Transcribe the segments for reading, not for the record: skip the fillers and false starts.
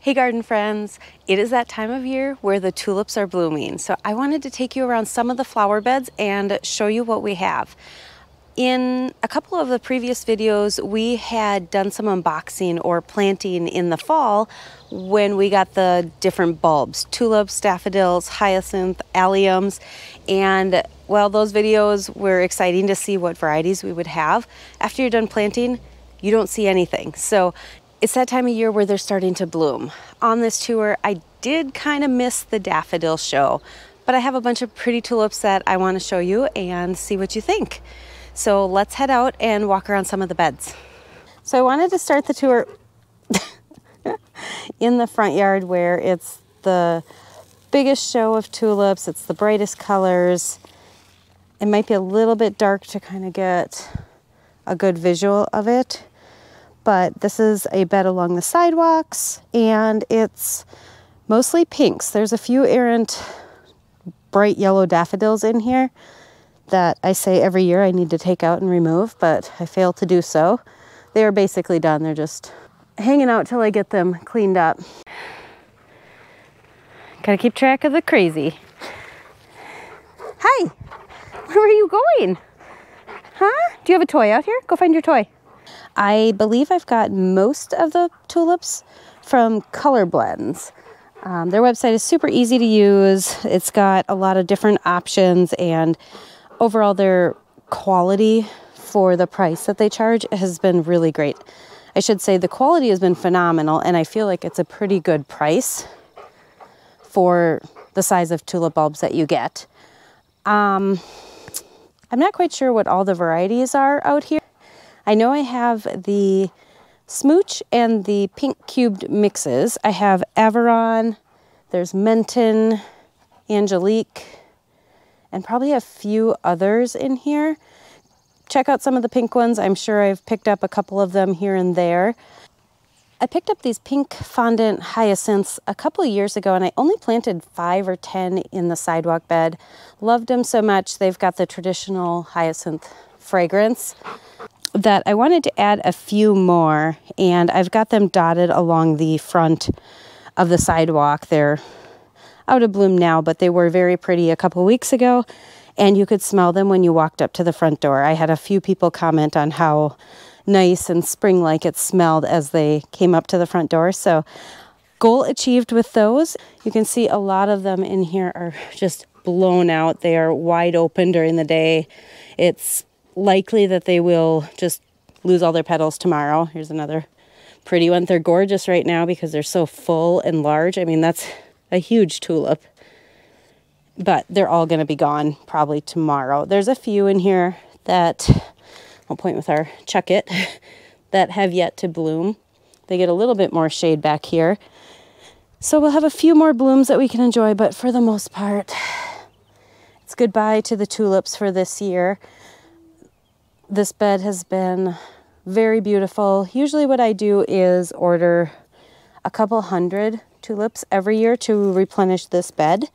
Hey garden friends, it is that time of year where the tulips are blooming. So I wanted to take you around some of the flower beds and show you what we have. In a couple of the previous videos, we had done some unboxing or planting in the fall when we got the different bulbs, tulips, daffodils, hyacinth, alliums, and well, those videos were exciting to see what varieties we would have. After you're done planting, you don't see anything. So it's that time of year where they're starting to bloom. On this tour, I did kind of miss the daffodil show, but I have a bunch of pretty tulips that I want to show you and see what you think. So let's head out and walk around some of the beds. So I wanted to start the tour in the front yard where it's the biggest show of tulips. It's the brightest colors. It might be a little bit dark to kind of get a good visual of it. But this is a bed along the sidewalks, and it's mostly pinks. There's a few errant bright yellow daffodils in here that I say every year I need to take out and remove, but I fail to do so. They are basically done. They're just hanging out till I get them cleaned up. Gotta keep track of the crazy. Hi, where are you going? Huh? Do you have a toy out here? Go find your toy. I believe I've got most of the tulips from Color Blends. Their website is super easy to use. It's got a lot of different options, and overall their quality for the price that they charge has been really great. I should say the quality has been phenomenal, and I feel like it's a pretty good price for the size of tulip bulbs that you get. I'm not quite sure what all the varieties are out here. I know I have the Smooch and the Pink Cubed mixes. I have Averon, there's Menton, Angelique, and probably a few others in here. Check out some of the pink ones. I'm sure I've picked up a couple of them here and there. I picked up these pink fondant hyacinths a couple of years ago, and I only planted 5 or 10 in the sidewalk bed. Loved them so much. They've got the traditional hyacinth fragrance that I wanted to add a few more, and I've got them dotted along the front of the sidewalk. They're out of bloom now, but they were very pretty a couple weeks ago, and you could smell them when you walked up to the front door. I had a few people comment on how nice and spring-like it smelled as they came up to the front door. So goal achieved with those. You can see a lot of them in here are just blown out. They are wide open during the day. It's likely that they will just lose all their petals tomorrow. Here's another pretty one. They're gorgeous right now because they're so full and large. I mean, that's a huge tulip, but they're all going to be gone probably tomorrow. There's a few in here that I'll point with our chuck it that have yet to bloom. They get a little bit more shade back here. So we'll have a few more blooms that we can enjoy, but for the most part, it's goodbye to the tulips for this year. This bed has been very beautiful. Usually what I do is order a couple hundred tulips every year to replenish this bed.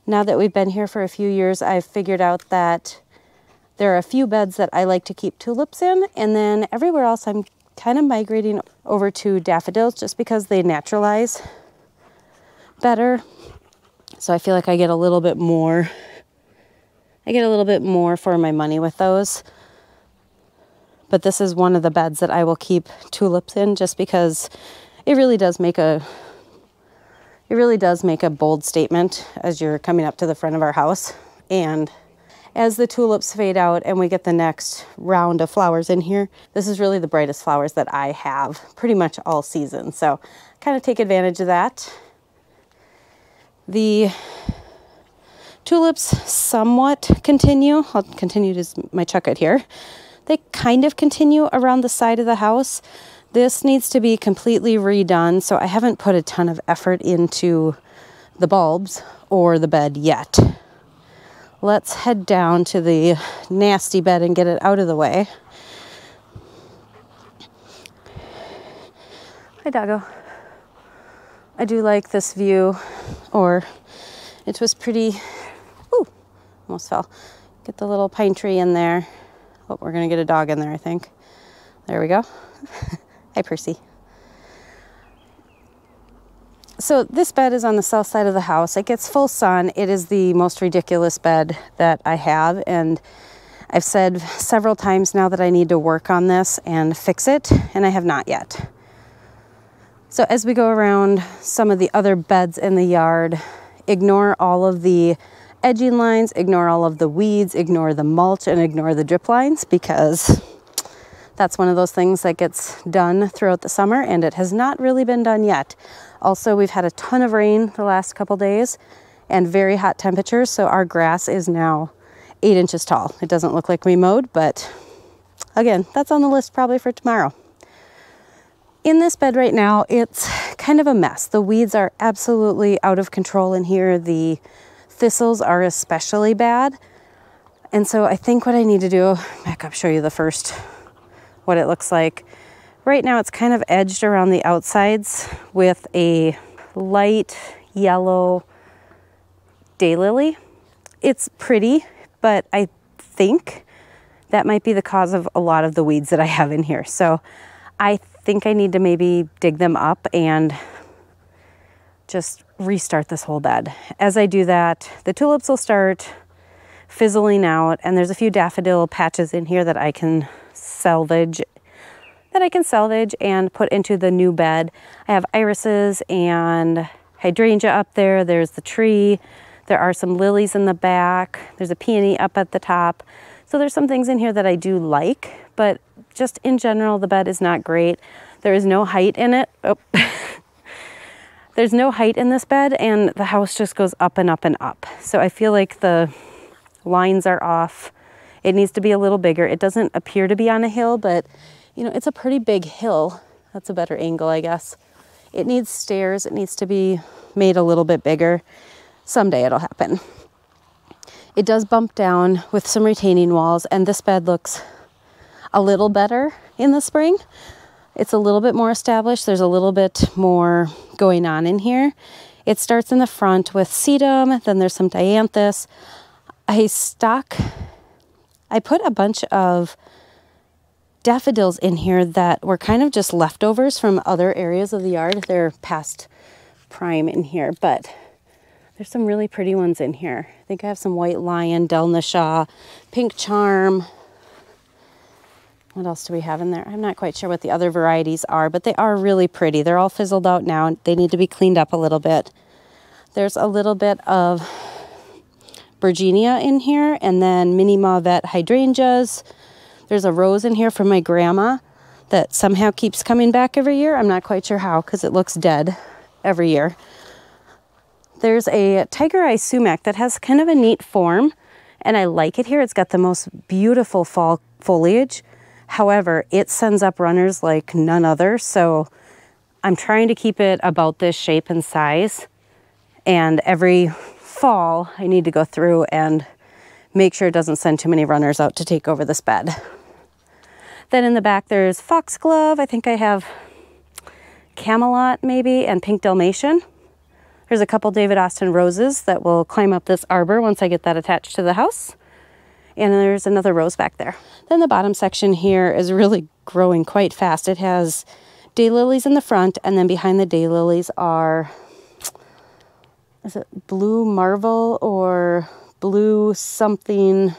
Now that we've been here for a few years, I've figured out that there are a few beds that I like to keep tulips in, and then everywhere else I'm kind of migrating over to daffodils just because they naturalize better. So I feel like I get a little bit more for my money with those. But this is one of the beds that I will keep tulips in just because it really does make a bold statement as you're coming up to the front of our house. And as the tulips fade out and we get the next round of flowers in here, this is really the brightest flowers that I have pretty much all season. So kind of take advantage of that. The tulips somewhat continue. I'll continue to my chuck it here. They kind of continue around the side of the house. This needs to be completely redone, so I haven't put a ton of effort into the bulbs or the bed yet. Let's head down to the nasty bed and get it out of the way. Hi, doggo. I do like this view, or it was pretty, ooh, almost fell. Get the little pine tree in there. Oh, we're gonna get a dog in there, I think. There we go. Hi, Percy. So this bed is on the south side of the house. It gets full sun. It is the most ridiculous bed that I have, and I've said several times now that I need to work on this and fix it, and I have not yet. So as we go around some of the other beds in the yard, ignore all of the edging lines, ignore all of the weeds, ignore the mulch, and ignore the drip lines, because that's one of those things that gets done throughout the summer, and it has not really been done yet. Also, we've had a ton of rain the last couple days and very hot temperatures, so our grass is now 8 inches tall. It doesn't look like we mowed, but again, that's on the list probably for tomorrow. In this bed right now, it's kind of a mess. The weeds are absolutely out of control in here. The thistles are especially bad. And so I think what I need to do, back up, show you the first, what it looks like. Right now it's kind of edged around the outsides with a light yellow daylily. It's pretty, but I think that might be the cause of a lot of the weeds that I have in here. So I think I need to maybe dig them up and just restart this whole bed. As I do that, the tulips will start fizzling out, and there's a few daffodil patches in here that I can salvage and put into the new bed. I have irises and hydrangea up there. There's the tree. There are some lilies in the back. There's a peony up at the top. So there's some things in here that I do like, but just in general, the bed is not great. There is no height in it. Oh. There's no height in this bed, and the house just goes up and up and up. So I feel like the lines are off. It needs to be a little bigger. It doesn't appear to be on a hill, but you know, it's a pretty big hill. That's a better angle, I guess. It needs stairs. It needs to be made a little bit bigger. Someday it'll happen. It does bump down with some retaining walls, and this bed looks a little better in the spring. It's a little bit more established. There's a little bit more going on in here. It starts in the front with sedum, then there's some dianthus. I put a bunch of daffodils in here that were kind of just leftovers from other areas of the yard. They're past prime in here, but there's some really pretty ones in here. I think I have some white lion, Delnashaw, pink charm. What else do we have in there? I'm not quite sure what the other varieties are, but they are really pretty. They're all fizzled out now. They need to be cleaned up a little bit. There's a little bit of Virginia in here, and then mini mauvet hydrangeas. There's a rose in here from my grandma that somehow keeps coming back every year. I'm not quite sure how, because it looks dead every year. There's a tiger eye sumac that has kind of a neat form, and I like it here. It's got the most beautiful fall foliage. However, it sends up runners like none other, so I'm trying to keep it about this shape and size. And every fall, I need to go through and make sure it doesn't send too many runners out to take over this bed. Then in the back, there's foxglove. I think I have camelot maybe, and pink Dalmatian. There's a couple David Austin roses that will climb up this arbor once I get that attached to the house. And there's another rose back there. Then the bottom section here is really growing quite fast. It has daylilies in the front, and then behind the daylilies are, is it blue marvel or blue something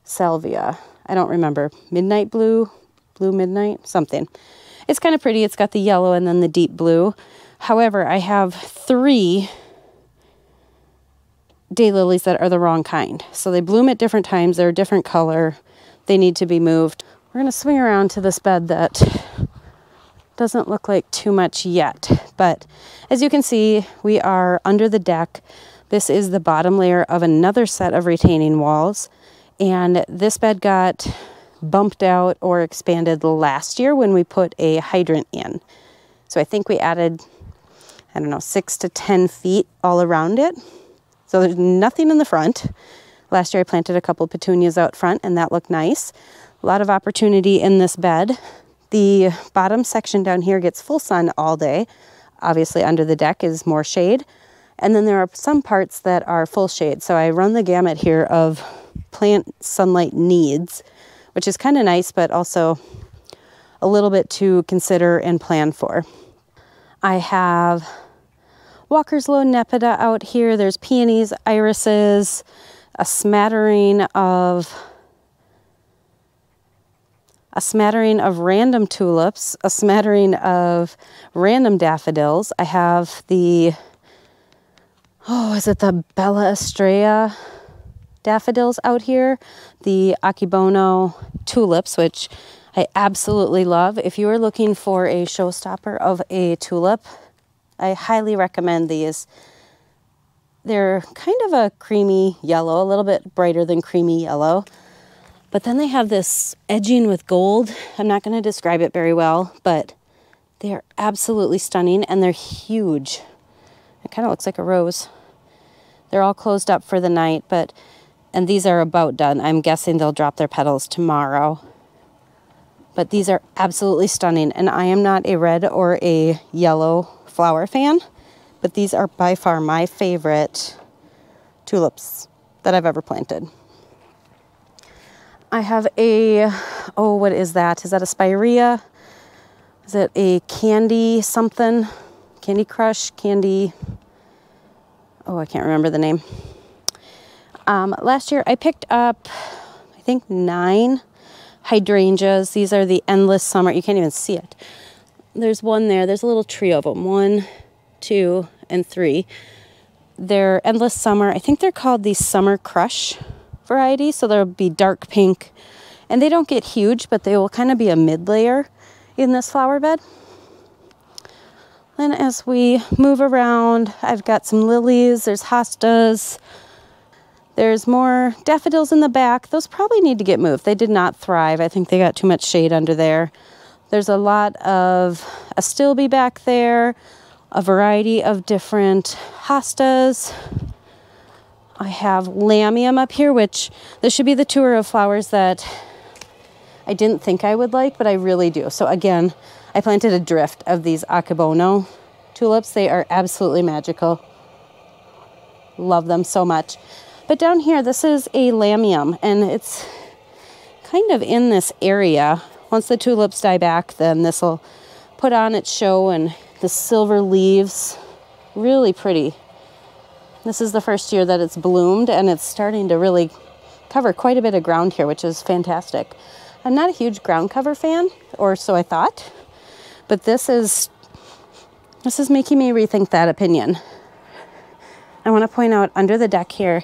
salvia? I don't remember. Midnight blue, blue midnight, something. It's kind of pretty. It's got the yellow and then the deep blue. However, I have 3 daylilies that are the wrong kind. So they bloom at different times. They're a different color. They need to be moved. We're going to swing around to this bed that doesn't look like too much yet. But as you can see, we are under the deck. This is the bottom layer of another set of retaining walls. And this bed got bumped out or expanded last year when we put a hydrant in. So I think we added, I don't know, 6 to 10 feet all around it. So there's nothing in the front. Last year I planted a couple petunias out front, and that looked nice. A lot of opportunity in this bed. The bottom section down here gets full sun all day. Obviously under the deck is more shade. And then there are some parts that are full shade. So I run the gamut here of plant sunlight needs, which is kind of nice, but also a little bit to consider and plan for. I have Walker's Low Nepeta out here. There's peonies, irises, a smattering of random tulips, a smattering of random daffodils. I have the, is it the Bella Estrella daffodils out here? The Akebono tulips, which I absolutely love. If you are looking for a showstopper of a tulip, I highly recommend these. They're kind of a creamy yellow, a little bit brighter than creamy yellow. But then they have this edging with gold. I'm not going to describe it very well, but they are absolutely stunning and they're huge. It kind of looks like a rose. They're all closed up for the night, and these are about done. I'm guessing they'll drop their petals tomorrow. But these are absolutely stunning, and I am not a red or a yellow flower fan, but these are by far my favorite tulips that I've ever planted. I have a, what is that? Is that a spirea? Is it a candy something? Candy Crush? Candy, I can't remember the name. Last year I picked up, I think 9 hydrangeas. These are the Endless Summer. You can't even see it. There's one there. There's a little trio of them. 1, 2, and 3. They're Endless Summer. I think they're called the Summer Crush variety. So they'll be dark pink. And they don't get huge, but they will kind of be a mid-layer in this flower bed. Then as we move around, I've got some lilies. There's hostas. There's more daffodils in the back. Those probably need to get moved. They did not thrive. I think they got too much shade under there. There's a lot of astilbe back there, a variety of different hostas. I have lamium up here, which this should be the tour of flowers that I didn't think I would like, but I really do. So again, I planted a drift of these Akebono tulips. They are absolutely magical. Love them so much. But down here, this is a lamium, and it's kind of in this area. Once the tulips die back, then this will put on its show, and the silver leaves, really pretty. This is the first year that it's bloomed, and it's starting to really cover quite a bit of ground here, which is fantastic. I'm not a huge ground cover fan, or so I thought, but this is making me rethink that opinion. I want to point out under the deck here,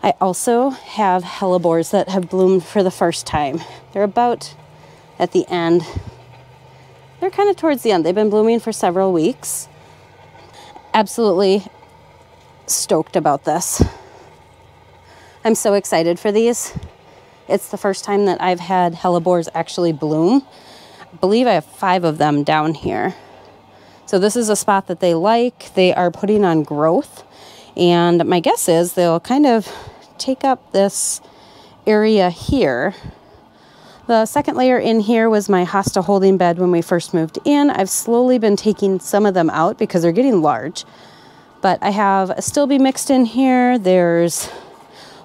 I also have hellebores that have bloomed for the first time. They're about at the end. They're kind of towards the end. They've been blooming for several weeks. Absolutely stoked about this. I'm so excited for these. It's the first time that I've had hellebores actually bloom. I believe I have 5 of them down here. So this is a spot that they like. They are putting on growth. And my guess is they'll kind of take up this area here. The second layer in here was my hosta holding bed when we first moved in. I've slowly been taking some of them out because they're getting large. But I have astilbe mixed in here. There's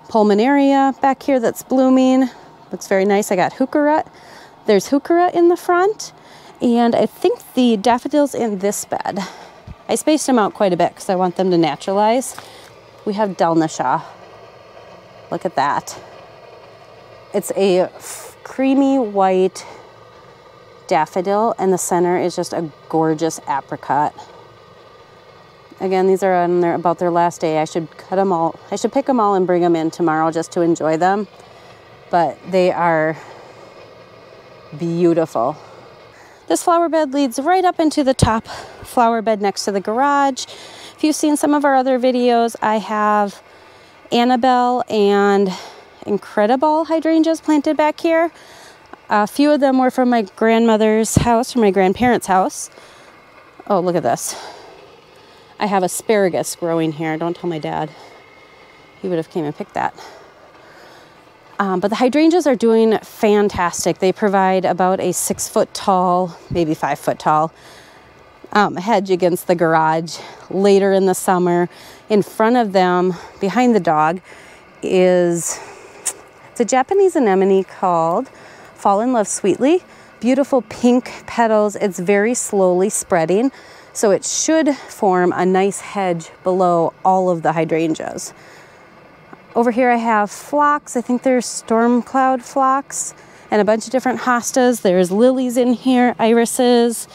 pulmonaria back here that's blooming. Looks very nice. I got heuchera. There's heuchera in the front. And I think the daffodils in this bed, I spaced them out quite a bit because I want them to naturalize. We have Delnisha. Look at that. It's a creamy white daffodil, and the center is just a gorgeous apricot. Again, these are on about their last day. I should cut them all. I should pick them all and bring them in tomorrow just to enjoy them. But they are beautiful. This flower bed leads right up into the top flower bed next to the garage. If you've seen some of our other videos, I have Annabelle and Incredible hydrangeas planted back here. A few of them were from my grandmother's house, from my grandparents' house. Oh, look at this. I have asparagus growing here. Don't tell my dad. He would have came and picked that. But the hydrangeas are doing fantastic. They provide about a 6 foot tall, maybe 5 foot tall hedge against the garage later in the summer. In front of them, behind the dog, is it's a Japanese anemone called Fall in Love Sweetly. Beautiful pink petals. It's very slowly spreading. So it should form a nice hedge below all of the hydrangeas. Over here I have phlox. I think there's storm cloud phlox and a bunch of different hostas. There's lilies in here, irises.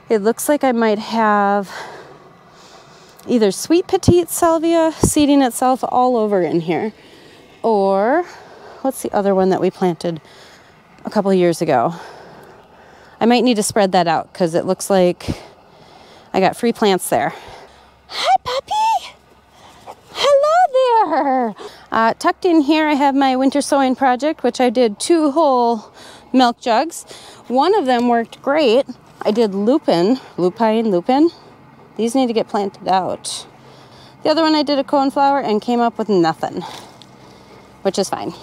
It looks like I might have either sweet petite salvia seeding itself all over in here, or what's the other one that we planted a couple of years ago? I might need to spread that out because it looks like I got free plants there. Hi, puppy. Hello there. Tucked in here, I have my winter sowing project, which I did 2 whole milk jugs. One of them worked great. I did lupin. These need to get planted out. The other one I did a coneflower and came up with nothing, which is fine.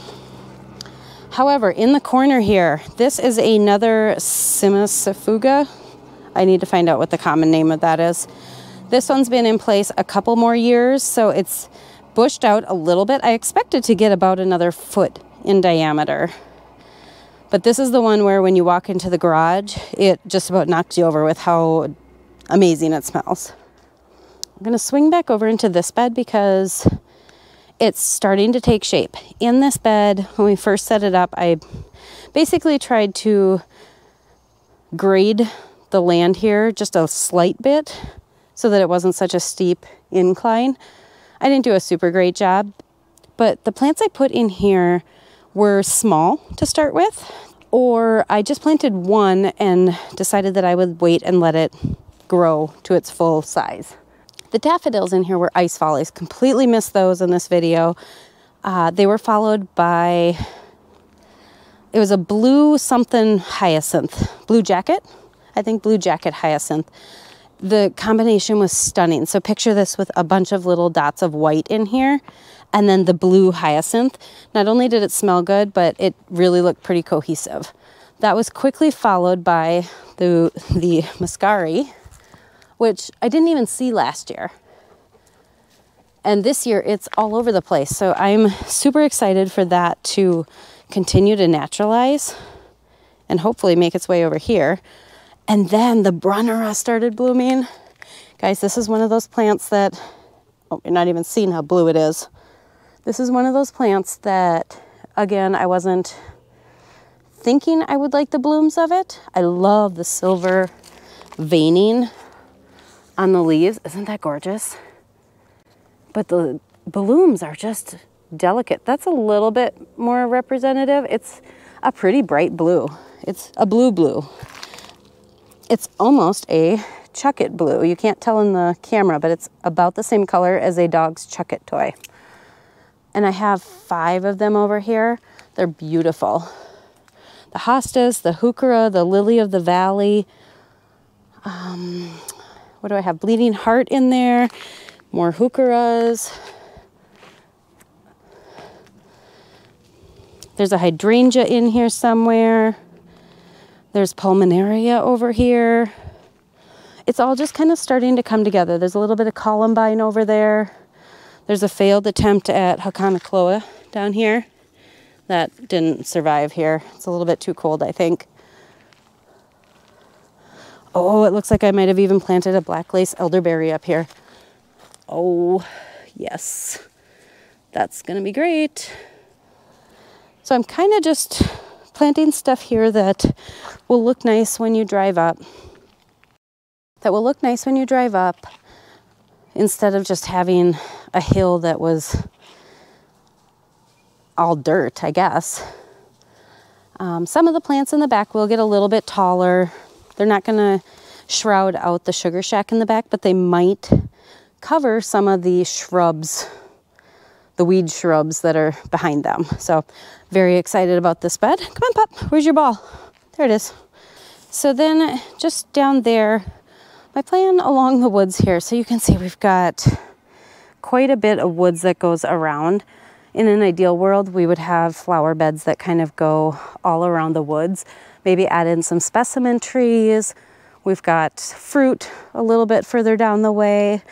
However, in the corner here, this is another Simasifuga. I need to find out what the common name of that is. This one's been in place a couple more years, so it's bushed out a little bit. I expected to get about another foot in diameter. But this is the one where when you walk into the garage, it just about knocks you over with how amazing it smells. I'm gonna swing back over into this bed because it's starting to take shape. In this bed, when we first set it up, I basically tried to grade the land here just a slight bit so that it wasn't such a steep incline. I didn't do a super great job, but the plants I put in here were small to start with, or I just planted one and decided that I would wait and let it grow to its full size. The daffodils in here were ice follies. Completely missed those in this video. They were followed by, it was a blue something hyacinth, blue jacket. I think blue jacket hyacinth. The combination was stunning. So picture this with a bunch of little dots of white in here and then the blue hyacinth. Not only did it smell good, but it really looked pretty cohesive. That was quickly followed by the muscari, which I didn't even see last year. And this year it's all over the place. So I'm super excited for that to continue to naturalize and hopefully make its way over here. And then the Brunnera started blooming. Guys, this is one of those plants that, oh, you're not even seeing how blue it is. This is one of those plants that, again, I wasn't thinking I would like the blooms of it. I love the silver veining on the leaves. Isn't that gorgeous? But the blooms are just delicate. That's a little bit more representative. It's a pretty bright blue. It's a blue. It's almost a Chuck-It blue. You can't tell in the camera, but it's about the same color as a dog's Chuck-It toy. And I have 5 of them over here. They're beautiful. The hostas, the heuchera, the lily of the valley. What do I have? Bleeding heart in there. More heucheras. There's a hydrangea in here somewhere. There's pulmonaria over here. It's all just kind of starting to come together. There's a little bit of columbine over there. There's a failed attempt at Hakanakloa down here. That didn't survive here. It's a little bit too cold, I think. Oh, it looks like I might have even planted a black lace elderberry up here. Oh, yes. That's gonna be great. So I'm kind of just planting stuff here that will look nice when you drive up. Instead of just having a hill that was all dirt, I guess. Some of the plants in the back will get a little bit taller. They're not gonna shroud out the sugar shack in the back, but they might cover some of the shrubs, the weed shrubs that are behind them. So very excited about this bed. Come on, pup, where's your ball? There it is. So then just down there, my plan along the woods here, so you can see we've got quite a bit of woods that goes around. In an ideal world, we would have flower beds that kind of go all around the woods. Maybe add in some specimen trees. We've got fruit a little bit further down the way.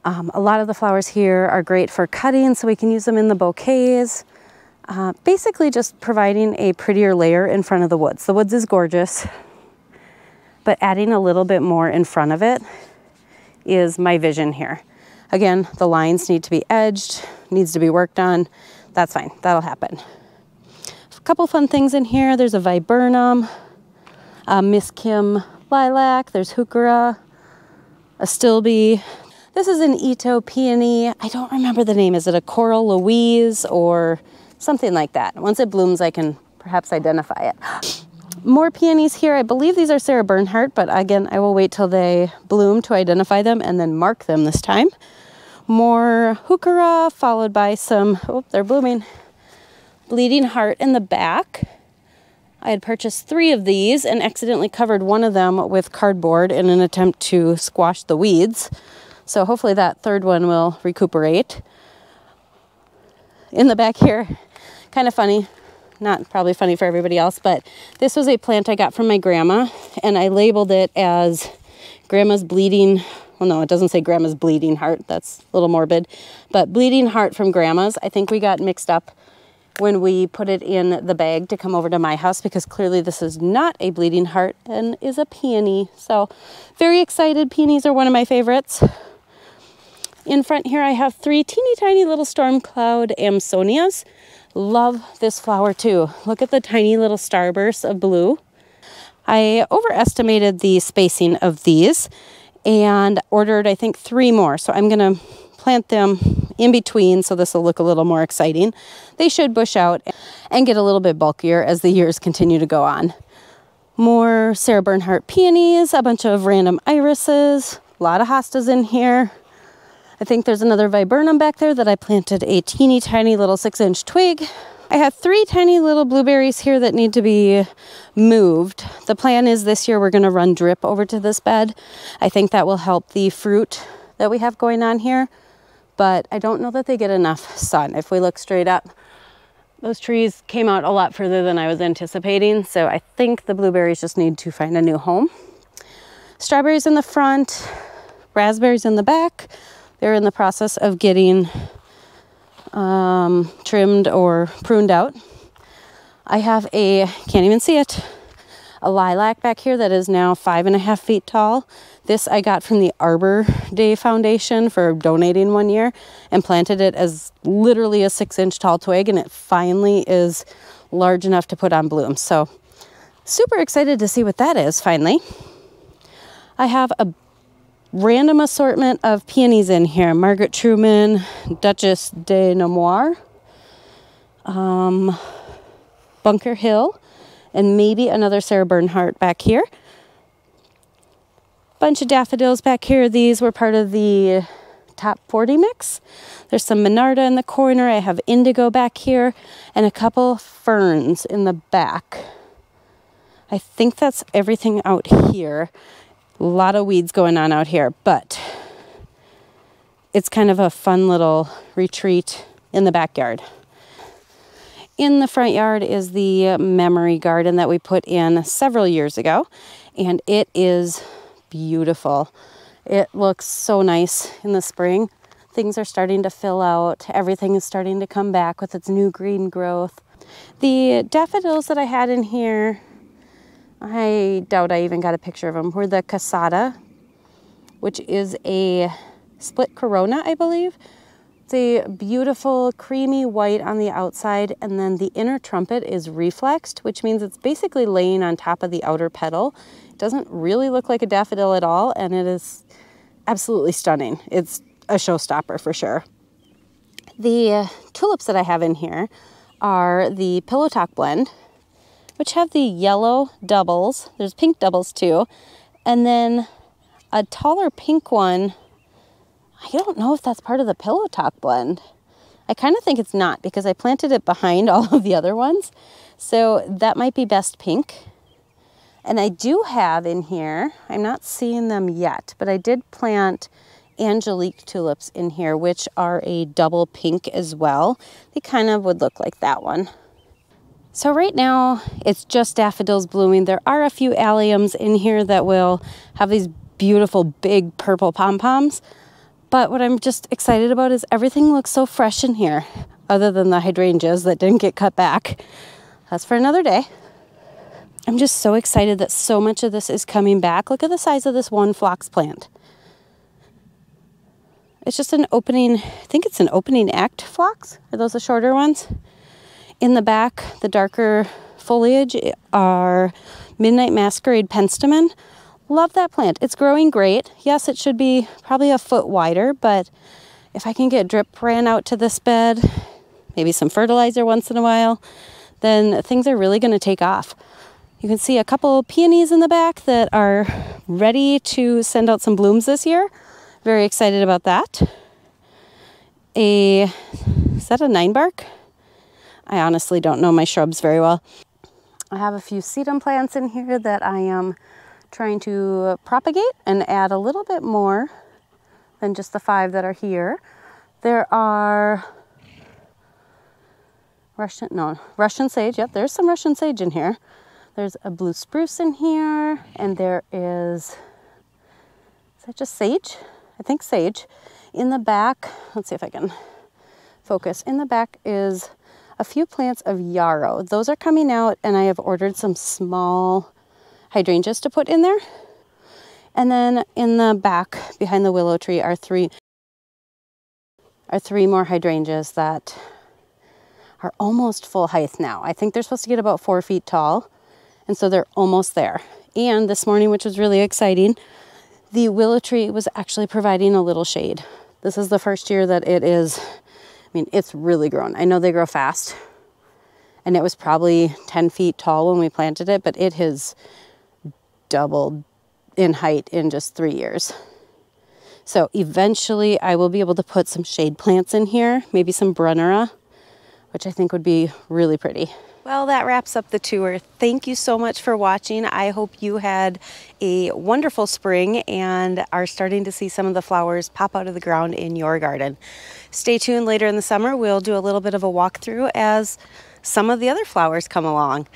A lot of the flowers here are great for cutting, so we can use them in the bouquets. Basically just providing a prettier layer in front of the woods. The woods is gorgeous. but adding a little bit more in front of it is my vision here. Again, the lines need to be edged, needs to be worked on. That's fine, that'll happen. A couple fun things in here. There's a viburnum, a Miss Kim lilac, there's heuchera, a stilby. This is an Ito peony. I don't remember the name. Is it a Coral Louise or something like that? Once it blooms, I can perhaps identify it. More peonies here. I believe these are Sarah Bernhardt, but again, I will wait till they bloom to identify them and then mark them this time. More heuchera, followed by some, oh, they're blooming, bleeding heart in the back. I had purchased 3 of these and accidentally covered one of them with cardboard in an attempt to squash the weeds. So hopefully that third one will recuperate. In the back here, kind of funny, not probably funny for everybody else, but this was a plant I got from my grandma, and I labeled it as Grandma's bleeding, well no, it doesn't say Grandma's bleeding heart, that's a little morbid, but bleeding heart from Grandma's. I think we got mixed up when we put it in the bag to come over to my house, because clearly this is not a bleeding heart and is a peony. So very excited. Peonies are one of my favorites. In front here I have 3 teeny tiny little storm cloud Amsonias. Love this flower too. Look at the tiny little starbursts of blue. I overestimated the spacing of these and ordered, I think, 3 more. So I'm gonna plant them in between, so this will look a little more exciting. They should bush out and get a little bit bulkier as the years continue to go on. More Sarah Bernhardt peonies, a bunch of random irises, a lot of hostas in here. I think there's another viburnum back there that I planted a teeny tiny little 6-inch twig. I have 3 tiny little blueberries here that need to be moved. The plan is this year we're going to run drip over to this bed. I think that will help the fruit that we have going on here, but I don't know that they get enough sun. If we look straight up, those trees came out a lot further than I was anticipating, so I think the blueberries just need to find a new home. Strawberries in the front, raspberries in the back. They're in the process of getting trimmed or pruned out. I have can't even see it, a lilac back here that is now 5.5 feet tall. This I got from the Arbor Day Foundation for donating one year and planted it as literally a 6-inch tall twig, and it finally is large enough to put on blooms. So super excited to see what that is finally. I have a random assortment of peonies in here. Margaret Truman, Duchess de Nemours, Bunker Hill, and maybe another Sarah Bernhardt back here. Bunch of daffodils back here. These were part of the top 40 mix. There's some Monarda in the corner. I have indigo back here and a couple ferns in the back. I think that's everything out here. A lot of weeds going on out here, but it's kind of a fun little retreat in the backyard. In the front yard is the memory garden that we put in several years ago, and it is beautiful. It looks so nice in the spring. Things are starting to fill out. Everything is starting to come back with its new green growth. The daffodils that I had in here, I doubt I even got a picture of them, were the Casada, which is a split corona, I believe. It's a beautiful creamy white on the outside, and then the inner trumpet is reflexed, which means it's basically laying on top of the outer petal. It doesn't really look like a daffodil at all, and it is absolutely stunning. It's a showstopper for sure. The tulips that I have in here are the Pillow Talk blend, which have the yellow doubles. There's pink doubles too. And then a taller pink one. I don't know if that's part of the Pillow Talk blend. I kind of think it's not, because I planted it behind all of the other ones. So that might be best pink. And I do have in here, I'm not seeing them yet, but I did plant Angelique tulips in here, which are a double pink as well. They kind of would look like that one. So right now it's just daffodils blooming. There are a few alliums in here that will have these beautiful big purple pom-poms. But what I'm just excited about is everything looks so fresh in here, other than the hydrangeas that didn't get cut back. That's for another day. I'm just so excited that so much of this is coming back. Look at the size of this one phlox plant. It's just an opening, I think it's an opening act phlox. Are those the shorter ones? In the back, the darker foliage are Midnight Masquerade penstemon. Love that plant. It's growing great. Yes, it should be probably a foot wider, but if I can get drip ran out to this bed, maybe some fertilizer once in a while, then things are really going to take off. You can see a couple peonies in the back that are ready to send out some blooms this year. Very excited about that. Is that a 9-bark? I honestly don't know my shrubs very well. I have a few sedum plants in here that I am trying to propagate and add a little bit more than just the 5 that are here. There are Russian sage. Yep, there's some Russian sage in here. There's a blue spruce in here, and there is that just sage? I think sage. In the back, let's see if I can focus. In the back is a few plants of yarrow. Those are coming out, and I have ordered some small hydrangeas to put in there. And then in the back, behind the willow tree, are three more hydrangeas that are almost full height now. I think they're supposed to get about 4 feet tall, and so they're almost there. And this morning, which was really exciting, the willow tree was actually providing a little shade. This is the first year that it is, I mean, it's really grown. I know they grow fast, and it was probably 10 feet tall when we planted it, but it has doubled in height in just 3 years. So eventually I will be able to put some shade plants in here, maybe some Brunnera, which I think would be really pretty. Well, that wraps up the tour. Thank you so much for watching. I hope you had a wonderful spring and are starting to see some of the flowers pop out of the ground in your garden. Stay tuned later in the summer. We'll do a little bit of a walkthrough as some of the other flowers come along.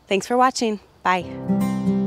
Thanks for watching. Bye.